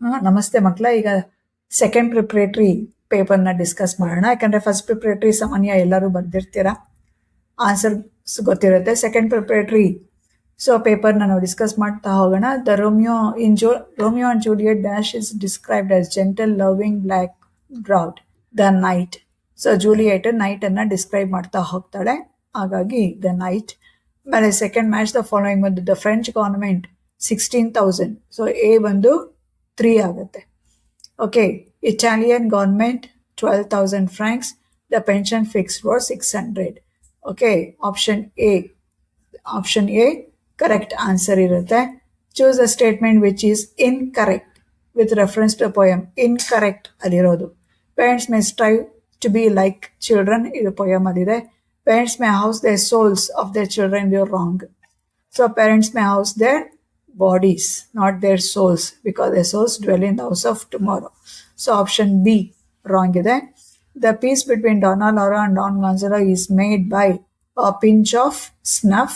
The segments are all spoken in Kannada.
ನಮಸ್ತೆ ಮಕ್ಕಳ. ಈಗ ಸೆಕೆಂಡ್ ಪ್ರಿಪ್ರೇಟರಿ ಪೇಪರ್ನ ಡಿಸ್ಕಸ್ ಮಾಡೋಣ. ಯಾಕಂದರೆ ಫಸ್ಟ್ ಪ್ರಿಪ್ರೇಟರಿ ಸಾಮಾನ್ಯ ಎಲ್ಲರೂ ಬರ್ದಿರ್ತೀರಾ, ಆನ್ಸರ್ಸ್ ಗೊತ್ತಿರುತ್ತೆ. ಸೆಕೆಂಡ್ ಪ್ರಿಪ್ರೇಟರಿ ಪೇಪರ್ನ ನಾವು ಡಿಸ್ಕಸ್ ಮಾಡ್ತಾ ಹೋಗೋಣ. The Romeo and Juliet dash is described as gentle loving black browed the night. Juliet ನೈಟನ್ನು ಡಿಸ್ಕ್ರೈಬ್ ಮಾಡ್ತಾ ಹೋಗ್ತಾಳೆ, ಹಾಗಾಗಿ ದ ನೈಟ್. ಆಮೇಲೆ ಸೆಕೆಂಡ್ ಮ್ಯಾಚ್ ದ ಫಾಲೋಯಿಂಗ್ ಬಂದು ದ ಫ್ರೆಂಚ್ ಗವರ್ಮೆಂಟ್ 16,000. ಎ ಬಂದು 3 ಆಗುತ್ತೆ. Okay, Italian government 12,000 francs. The pension fixed was 600. Okay, option A correct answer ಇರುತ್ತೆ. Choose a statement which is incorrect with reference to poem. Incorrect ಅಲ್ಲಿರೋದು parents may strive to be like children, ಇದು ಪೊಯಮ್ ಅಲ್ಲಿದೆ. Parents may house their souls of their children, you wrong. Parents may house their bodies, not their souls, because their souls dwell in the house of tomorrow. Option B wrong ide. The peace between Donna Laura and Don Gonzalo is made by a pinch of snuff.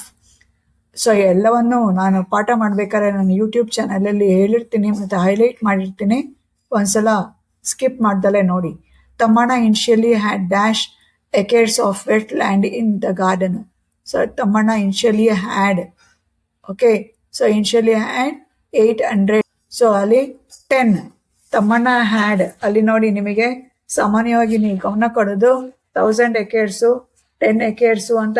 ಎಲ್ಲವನ್ನು ನಾನು ಪಾಠ ಮಾಡಬೇಕಾದ್ರೆ ನಾನು ಯೂಟ್ಯೂಬ್ ಚಾನಲಲ್ಲಿ ಹೇಳಿರ್ತೀನಿ ಮತ್ತು ಹೈಲೈಟ್ ಮಾಡಿರ್ತೀನಿ, ಒಂದ್ಸಲ ಸ್ಕಿಪ್ ಮಾಡ್ದಲೇ ನೋಡಿ. Thammanna initially had dash acres of wetland in the garden. Thammanna initially had, okay, initially had 800. ಅಲ್ಲಿ 10 ತಮ್ಮಣ್ಣ ಹ್ಯಾಡ್. ಅಲ್ಲಿ ನೋಡಿ, ನಿಮಗೆ ಸಾಮಾನ್ಯವಾಗಿ ನೀವು ಗಮನ ಕೊಡೋದು 1000 acres 10 acres ಅಂತ.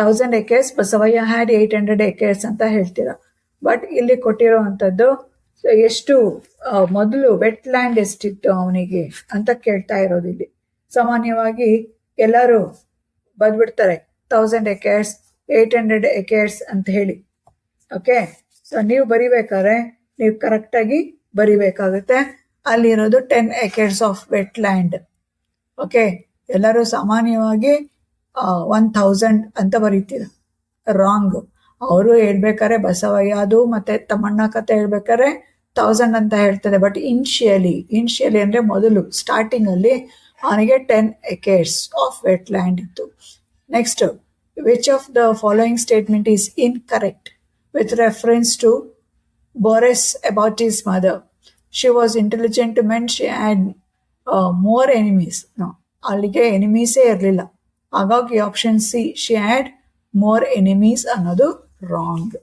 1000 acres ಬಸವಯ್ಯ ಹ್ಯಾಡ್ 800 acres ಅಂತ ಹೇಳ್ತೀರಾ. ಬಟ್ ಇಲ್ಲಿ ಕೊಟ್ಟಿರೋವಂಥದ್ದು ಎಷ್ಟು ಮೊದಲು ವೆಟ್ ಲ್ಯಾಂಡ್ ಎಷ್ಟಿತ್ತು ಅವನಿಗೆ ಅಂತ ಕೇಳ್ತಾ ಇರೋದು. ಇಲ್ಲಿ ಸಾಮಾನ್ಯವಾಗಿ ಎಲ್ಲರೂ ಬಂದ್ಬಿಡ್ತಾರೆ 1000 acres 800 acres ಅಂತ ಹೇಳಿ. ಓಕೆ, ನೀವು ಬರಿಬೇಕಾದ್ರೆ ನೀವು ಕರೆಕ್ಟಾಗಿ ಬರಿಬೇಕಾಗುತ್ತೆ. ಅಲ್ಲಿರೋದು 10 acres of wetland. Okay, ಎಲ್ಲರೂ ಸಾಮಾನ್ಯವಾಗಿ 1000 ಅಂತ ಬರೀತೀರ, ರಾಂಗ್. ಅವರು ಹೇಳ್ಬೇಕಾದ್ರೆ ಬಸವಯ್ಯ ಅದು ಮತ್ತೆ ತಮ್ಮಣ್ಣ ಕತೆ ಹೇಳ್ಬೇಕಾದ್ರೆ 1000 ಅಂತ ಹೇಳ್ತದೆ. ಬಟ್ ಇನಿಷಿಯಲಿ ಅಂದರೆ ಮೊದಲು ಸ್ಟಾರ್ಟಿಂಗಲ್ಲಿ ಅವನಿಗೆ 10 acres ಆಫ್ ವೆಟ್ ಲ್ಯಾಂಡ್ ಇತ್ತು. Next, which of the following statement is incorrect with reference to Boris about his mother? She was intelligent to men, she had more enemies. No, ಅಲ್ಲಿಗೆ ಎನಿಮೀಸೇ ಇರಲಿಲ್ಲ, ಹಾಗಾಗಿ option C she had more enemies ಅನ್ನೋದು ರಾಂಗ್.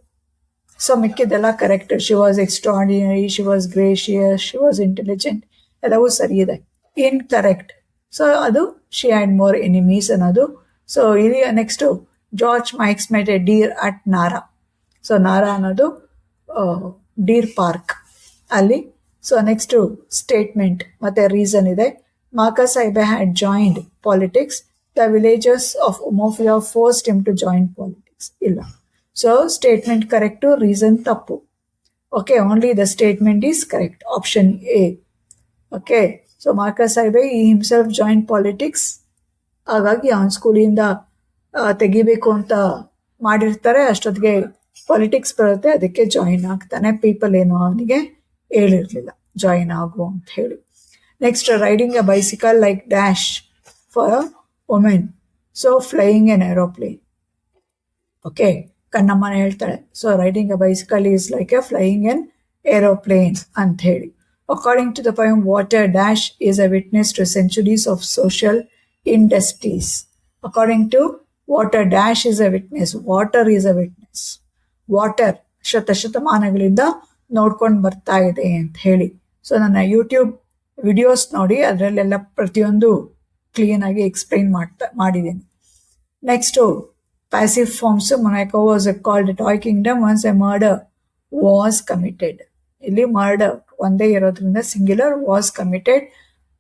ಮಿಕ್ಕಿದೆಲ್ಲ correct. She was extraordinary, she was gracious, she was intelligent, ಎಲ್ಲವೂ ಸರಿ ಇದೆ. ಇನ್ಕರೆಕ್ಟ್, ಅದು ಶಿ ಹ್ಯಾಡ್ ಮೋರ್ ಎನಿಮೀಸ್ ಅನ್ನೋದು. ಇಲ್ಲಿ next, George Mikes met a deer at Nara. Nara ಅನ್ನೋದು ಡೀರ್ ಪಾರ್ಕ್ ಅಲ್ಲಿ. ನೆಕ್ಸ್ಟು ಸ್ಟೇಟ್ಮೆಂಟ್ ಮತ್ತು ರೀಸನ್ ಇದೆ. Marcus Ibe had joined politics. The villagers of Umuofia forced him to join politics. ಇಲ್ಲ. ಸ್ಟೇಟ್ಮೆಂಟ್ ಕರೆಕ್ಟು, ರೀಸನ್ ತಪ್ಪು. Okay, only the statement is correct. Option A. Okay, Marcus Ibe ಈ ಹಿಮ್ಸೆಲ್ಫ್ ಜಾಯಿನ್ ಪಾಲಿಟಿಕ್ಸ್, ಹಾಗಾಗಿ ಅವನ ಸ್ಕೂಲಿಂದ ತೆಗಿಬೇಕು ಅಂತ ಮಾಡಿರ್ತಾರೆ, ಅಷ್ಟೊತ್ತಿಗೆ ಪಾಲಿಟಿಕ್ಸ್ ಬರುತ್ತೆ, ಅದಕ್ಕೆ ಜಾಯಿನ್ ಆಗ್ತಾನೆ. ಪೀಪಲ್ ಏನು ಅವನಿಗೆ ಹೇಳಿರಲಿಲ್ಲ ಜಾಯಿನ್ ಆಗು ಅಂತ ಹೇಳಿ. Next, riding a bicycle like dash for a women. Flying an aeroplane. Okay, ಕಣ್ಣಮ್ಮನ ಹೇಳ್ತಾಳೆ. Riding a bicycle is like a flying an aeroplane ಅಂತ ಹೇಳಿ. According to the poem water dash is a witness to centuries of social industries. According to water dash is a witness. Water is a witness. Water ಶತಮಾನಗಳಿಂದ ನೋಡ್ಕೊಂಡು ಬರ್ತಾ ಇದೆ ಅಂತ ಹೇಳಿ. ನನ್ನ ಯೂಟ್ಯೂಬ್ ವಿಡಿಯೋಸ್ ನೋಡಿ, ಅದರಲ್ಲೆಲ್ಲ ಪ್ರತಿಯೊಂದು ಕ್ಲೀನಾಗಿ ಎಕ್ಸ್ಪ್ಲೈನ್ ಮಾಡಿದ್ದೀನಿ. Next, passive forms. Monaco was called toy kingdom once a murder was committed. ಇಲ್ಲಿ ಮರ್ಡರ್ ಒಂದೇ ಇರೋದ್ರಿಂದ singular, was committed.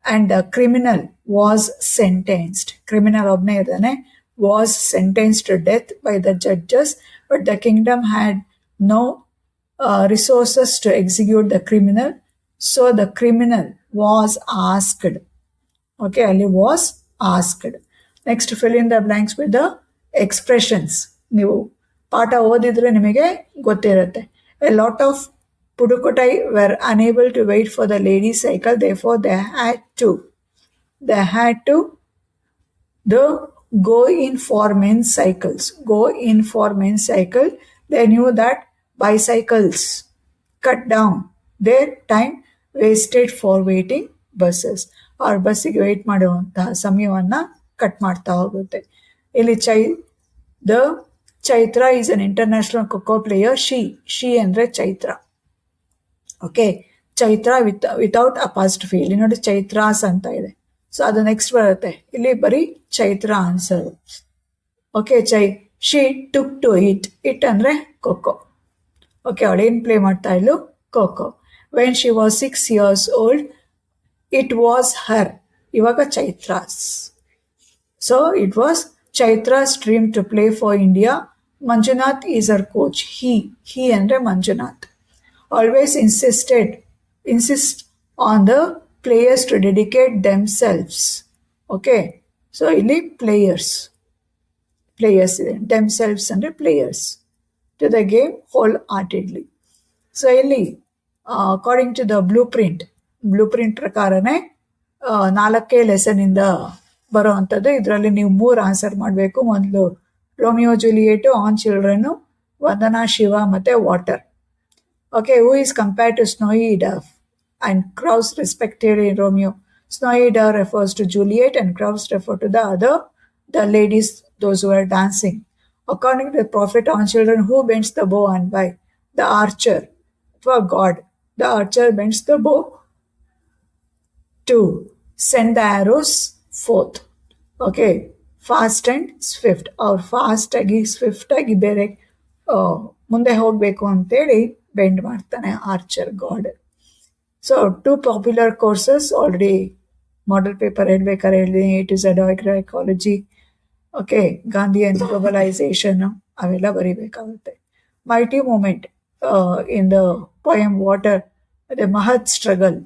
And the criminal was sentenced. Criminal ಒಬ್ಬನೇ ಇದ್ದಾನೆ, was sentenced to death by the judges, but the kingdom had no resources to execute the criminal, so the criminal was asked. Okay, ali was asked. Next, fill in the blanks with the expressions. ನೀವು ಪಾಠ ಓದಿದ್ರೆ ನಿಮಗೆ ಗೊತ್ತಿರುತ್ತೆ. A lot of Pudukkottai were unable to wait for the lady cycle, therefore they had to go in for men's cycles. They knew that bicycles cut down their time wasted for waiting buses. ಅವ್ರ ಬಸ್ಸಿಗೆ ವೆಯ್ಟ್ ಮಾಡುವಂತಹ ಸಮಯವನ್ನು ಕಟ್ ಮಾಡ್ತಾ ಹೋಗುತ್ತೆ. ಇಲ್ಲಿ the Chaitra is an international kho kho player. She ಅಂದರೆ Chaitra. Okay, Chaitra without apostrophe. ಇಲ್ಲಿ ನೋಡಿ ಚೈತ್ರಾಸ್ ಅಂತ ಇದೆ. ಸೊ ಅದು ನೆಕ್ಸ್ಟ್ ಬರುತ್ತೆ. ಇಲ್ಲಿ ಬರೀ Chaitra answer. Okay, she took to it ಅಂದರೆ ಖೋಖೋ. ಓಕೆ, ಅವಳು ಏನು ಪ್ಲೇ ಮಾಡ್ತಾ ಇದ್ಲು? Kho kho. When she was 6 years old, it was her. ಇವಾಗ Chaitra's. So it was Chaitra's dream to play for India. Manjunath is our coach. He ಅಂದರೆ Manjunath. Always insist on the players to dedicate themselves. Okay, so ಇಲ್ಲಿ ಪ್ಲೇಯರ್ಸ್ ಇದೆ. ದೆಮ್ಸೆಲ್ವ್ಸ್ ಅಂದರೆ players to the game wholeheartedly. So ಇಲ್ಲಿ according to the blueprint ಪ್ರಕಾರನೇ 4 ಲೆಸನಿಂದ ಬರೋ ಅಂಥದ್ದು. ಇದರಲ್ಲಿ ನೀವು 3 ಆನ್ಸರ್ ಮಾಡಬೇಕು. ಮೊದಲು Romeo Juliet, on children, Vandana Shiva ಮತ್ತು water. Okay, who is compared to snowy dove and crows respectively in Romeo. Snowy dove refers to Juliet and crowds refer to the ladies, those who are dancing. According to the prophet on children, who bends the bow and why? The archer. For God, the archer bends the bow to send the arrows forth. Okay, fast and swift. Or fast ಆಗಿ ಸ್ವಿಫ್ಟ್ ಆಗಿ ಬೇರೆ ಮುಂದೆ ಹೋಗಬೇಕು ಅಂತೇಳಿ ಬೆಂಡ್ ಮಾಡ್ತಾನೆ archer god. So 2 popular courses already model paper ಹೇಳ್ಬೇಕಾದ್ರೆ ಹೇಳಿದ್ದೀನಿ. It is agroecology, okay, Gandhi and globalisation, ಅವೆಲ್ಲ ಬರೀಬೇಕಾಗುತ್ತೆ. Mighty movement in the poem Water, the Mahat struggle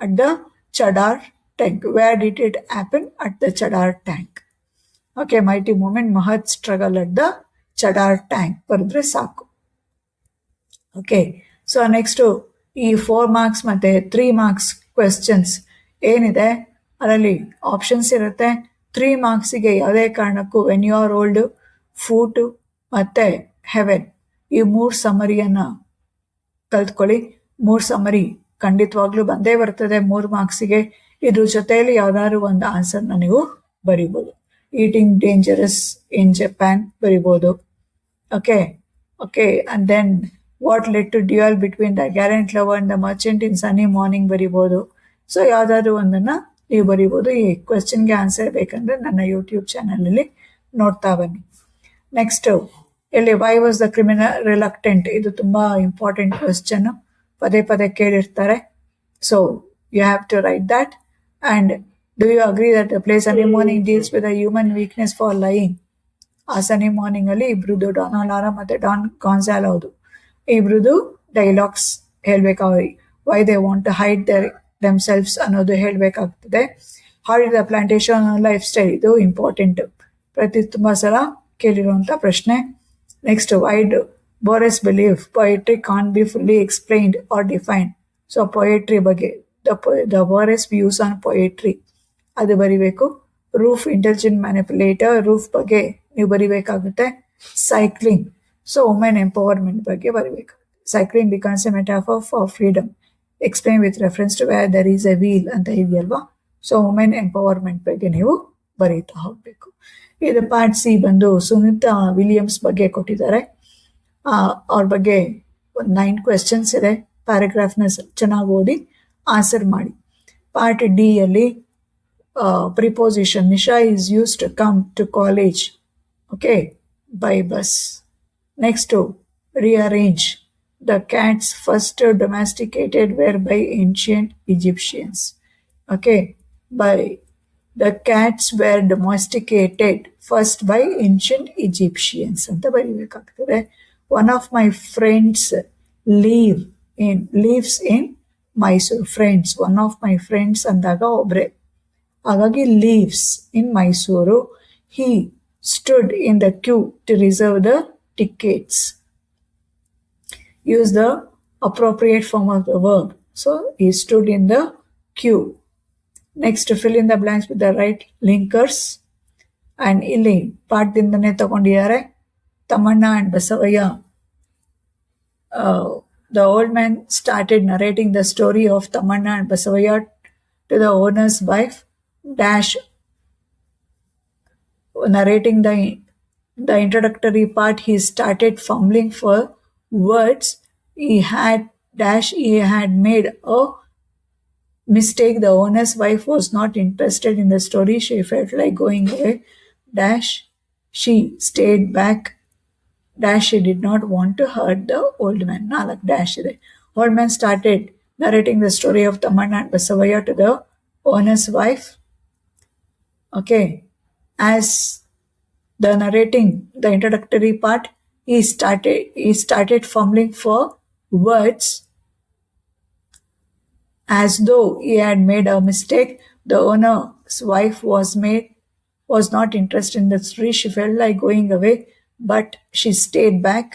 at the Chadar tank. Where did it happen? At the Chadar tank. Okay, mighty moment, Mahat struggle at the Chadar tank. ಬರೆದ್ರೆ ಸಾಕು. ಓಕೆ, ಸೊ ನೆಕ್ಸ್ಟು ಈ 4 marks ಮತ್ತು 3 marks ಕ್ವೆಶ್ಚನ್ಸ್ ಏನಿದೆ ಅದರಲ್ಲಿ ಆಪ್ಷನ್ಸ್ ಇರುತ್ತೆ. 3 marksಗೆ ಯಾವುದೇ ಕಾರಣಕ್ಕೂ when you are old, foot ಮತ್ತು ಹೆವೆನ್, ಈ 3 ಸಮರಿಯನ್ನು ಕಲ್ತ್ಕೊಳ್ಳಿ. 3 ಸಮರಿ ಖಂಡಿತವಾಗ್ಲೂ ಬಂದೇ ಬರ್ತದೆ 3 marksಗೆ. ಇದ್ರ ಜೊತೆಯಲ್ಲಿ ಯಾವ್ದಾದ್ರು ಒಂದು ಆನ್ಸರ್ನ ನೀವು ಬರಿಬೋದು. ಈಟಿಂಗ್ ಡೇಂಜರಸ್ ಇನ್ ಜಪಾನ್ ಬರಿಬೋದು. Okay, and then what led to duel between the gallant lover and the merchant in Sunny Morning ಬರಿಬೋದು. ಸೊ ಯಾವ್ದಾದ್ರು ಒಂದನ್ನು ನೀವು ಬರಿಬೋದು. ಈ ಕ್ವೆಶ್ಚನ್ಗೆ ಆನ್ಸರ್ ಬೇಕಂದ್ರೆ ನನ್ನ ಯೂಟ್ಯೂಬ್ ಚಾನಲಲ್ಲಿ ನೋಡ್ತಾ ಬನ್ನಿ. ನೆಕ್ಸ್ಟು ಇಲ್ಲಿ why was the criminal reluctant. ಇದು ತುಂಬ ಇಂಪಾರ್ಟೆಂಟ್ ಕ್ವೆಶ್ಚನ್ನು, ಪದೇ ಕೇಳಿರ್ತಾರೆ. So you have to write that. And do you agree that the play Sunny Morning deals with the human weakness for lying. ಆ ಸನ್ನಿ ಮಾರ್ನಿಂಗಲ್ಲಿ ಇಬ್ರದ್ದು, ಡಾನ್ ಲಾರಾ ಮತ್ತು ಡಾನ್ ಗಾನ್ಸಾಲ್, ಹೌದು, ಇಬ್ರದ್ದು ಡೈಲಾಗ್ಸ್ ಹೇಳ್ಬೇಕಾಗಿ why they want to hide themselves ಅನ್ನೋದು ಹೇಳಬೇಕಾಗ್ತದೆ. How did the plantation life style, ಇದು ಇಂಪಾರ್ಟೆಂಟ್, ತುಂಬ ಸಲ ಕೇಳಿರುವಂಥ ಪ್ರಶ್ನೆ. Next, why do Borges believe poetry can be fully explained or defined. So poetry ಬಗ್ಗೆ the Borges views on poetry ಅದು ಬರಿಬೇಕು. ರೂಫ್ ಇಂಟೆಲಿಜೆಂಟ್ ಮ್ಯಾನಿಪುಲೇಟರ್, ರೂಫ್ ಬಗ್ಗೆ ನೀವು ಬರಿಬೇಕಾಗುತ್ತೆ. ಸೈಕ್ಲಿಂಗ್, ಸೊ ವುಮೆನ್ ಎಂಪವರ್ಮೆಂಟ್ ಬಗ್ಗೆ ಬರಿಬೇಕು. Cycling becomes a metaphor for freedom. Explain with reference to where there is a wheel ಅಂತ ಇದೆಯಲ್ವಾ. ಸೊ ವುಮೆನ್ ಎಂಪವರ್ಮೆಂಟ್ ಬಗ್ಗೆ ನೀವು ಬರೀತಾ ಹೋಗಬೇಕು. ಇದು ಪಾರ್ಟ್ ಸಿ ಬಂದು ಸುನೀತಾ ವಿಲಿಯಮ್ಸ್ ಬಗ್ಗೆ ಕೊಟ್ಟಿದ್ದಾರೆ. ಅವ್ರ ಬಗ್ಗೆ ಒಂದು 9 ಕ್ವೆಶ್ಚನ್ಸ್ ಇದೆ. ಪ್ಯಾರಾಗ್ರಾಫ್ನ ಚೆನ್ನಾಗಿ ಓದಿ ಆನ್ಸರ್ ಮಾಡಿ. ಪಾರ್ಟ್ ಡಿ ಯಲ್ಲಿ preposition, Nisha is use to come to college, okay, by bus. Next rearrange. The cats first domesticated were by ancient Egyptians. Okay, the cats were domesticated first by ancient Egyptians ಅಂತ ಬರೀಬೇಕಾಗ್ತದೆ. One of my friends lives in Mysore. Friends, one of my friends ಅಂದಾಗ ಒಬ್ರೆ, ಹಾಗಾಗಿ lives in Mysore. He stood in the queue to reserve the tickets. Use the appropriate form of the verb. So he stood in the queue. Next, fill in the blanks with the right linkers. And ಇಲ್ಲಿ ಪಾಠದಿಂದನೇ ತಗೊಂಡಿದ್ದಾರೆ. Thammanna and Basavaiah The old man started narrating the story of Tamanna and Basavaya to the owner's wife. Dash narrating the introductory part, he started fumbling for words. He had made a mistake. The owner's wife was not interested in the story. She felt like going away. Dash she stayed back. Dash she did not want to hurt the old man. Nalak dash ಇದೆ. Old man started narrating the story of Tamanna and Basavaya to the owner's wife. Okay. As the narrating the introductory part, he started fumbling for words as though he had made a mistake. The owner's wife was not interested in the story. She felt like going away, but she stayed back.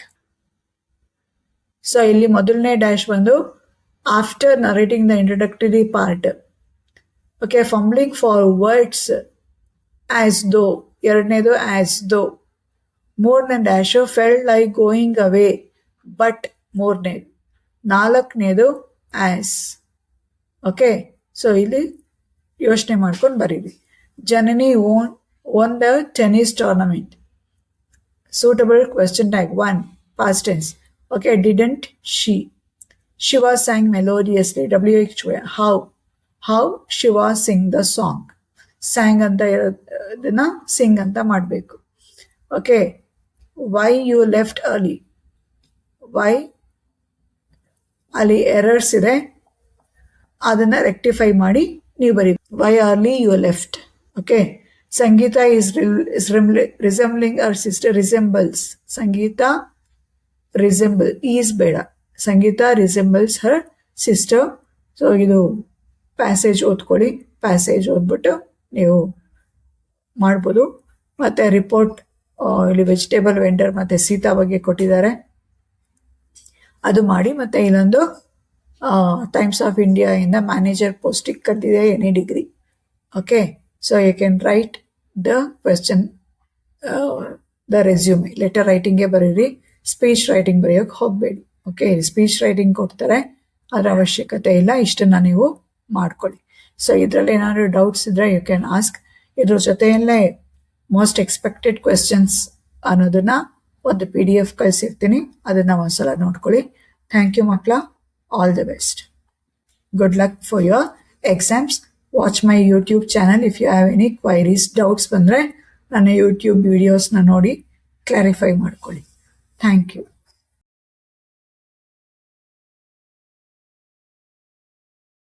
So ಇಲ್ಲಿ ಮೊದಲನೇ ಡ್ಯಾಶ್ ಬಂದು after narrating the introductory part. Okay, fumbling for words as though. ಎರಡನೇದು ಆಸ್ ದೋ. ಮೂರನೇ dash felt like going away but ಮೂರನೇದು. ನಾಲ್ಕನೇದು ಆಸ್. ಓಕೆ, ಸೊ ಇಲ್ಲಿ ಯೋಚನೆ ಮಾಡ್ಕೊಂಡು ಬರೀರಿ. Janani own the tennis tournament. Suitable question tag 1. Past tense. Okay, didn't she? Shiva sang melodiously. WH. How Shiva sing the song. Sang anta iradana sing anta ಮಾಡಬೇಕು. Okay, why you left early? Why ಅಲ್ಲಿ ಎರರ್ಸ್ ಇದೆ, ಅದನ್ನ ರೆಕ್ಟಿಫೈ ಮಾಡಿ ನೀವು ಬರೀ. Why early you left. Okay. Sangeeta is resembling her sister. Resembles. Sangeeta is ಬೇಡ. Sangeeta resembles her sister. So ಇದು ಪ್ಯಾಸೇಜ್ ಓದ್ಕೊಳ್ಳಿ. ಪ್ಯಾಸೇಜ್ ಓದ್ಬಿಟ್ಟು ನೀವು ಮಾಡ್ಬೋದು. ಮತ್ತು ರಿಪೋರ್ಟ್ ಇಲ್ಲಿ ವೆಜಿಟೇಬಲ್ ವೆಂಡರ್ ಮತ್ತು ಸೀತಾ ಬಗ್ಗೆ ಕೊಟ್ಟಿದ್ದಾರೆ, ಅದು ಮಾಡಿ. ಮತ್ತು ಇಲ್ಲೊಂದು ಟೈಮ್ಸ್ ಆಫ್ ಇಂಡಿಯಾ ಇಂದ ಮ್ಯಾನೇಜರ್ ಪೋಸ್ಟಿಗೆ ಕರೆದಿದೆ, any degree. Okay, so you can write the question, the resume. Letter ರೈಟಿಂಗೇ ಬರೀರಿ, ಸ್ಪೀಚ್ ರೈಟಿಂಗ್ ಬರೆಯೋಕೆ ಹೋಗಬೇಡಿ. ಓಕೆ, ಸ್ಪೀಚ್ ರೈಟಿಂಗ್ ಕೊಡ್ತಾರೆ, ಅದರ ಅವಶ್ಯಕತೆ ಇಲ್ಲ. ಇಷ್ಟನ್ನು ನೀವು ಮಾಡ್ಕೊಳ್ಳಿ. ಸೊ ಇದರಲ್ಲಿ ಏನಾದರೂ ಡೌಟ್ಸ್ ಇದ್ದರೆ ಯು ಕ್ಯಾನ್ ಆಸ್ಕ್. ಇದ್ರ ಜೊತೆಯಲ್ಲೇ ಮೋಸ್ಟ್ ಎಕ್ಸ್ಪೆಕ್ಟೆಡ್ ಕ್ವೆಶ್ಚನ್ಸ್ ಅನ್ನೋದನ್ನ ಒಂದು PDF ಕಳಿಸಿರ್ತೀನಿ, ಅದನ್ನು ಒಂದ್ಸಲ ನೋಡ್ಕೊಳ್ಳಿ. ಥ್ಯಾಂಕ್ ಯು ಮಕ್ಕಳ. All the best. Good luck for your exams. Watch my YouTube channel if you have any queries, doubts ಬಂದರೆ ನನ್ನ ಯೂಟ್ಯೂಬ್ ವಿಡಿಯೋಸ್ನ ನೋಡಿ ಕ್ಲಾರಿಫೈ ಮಾಡ್ಕೊಳ್ಳಿ. Thank you.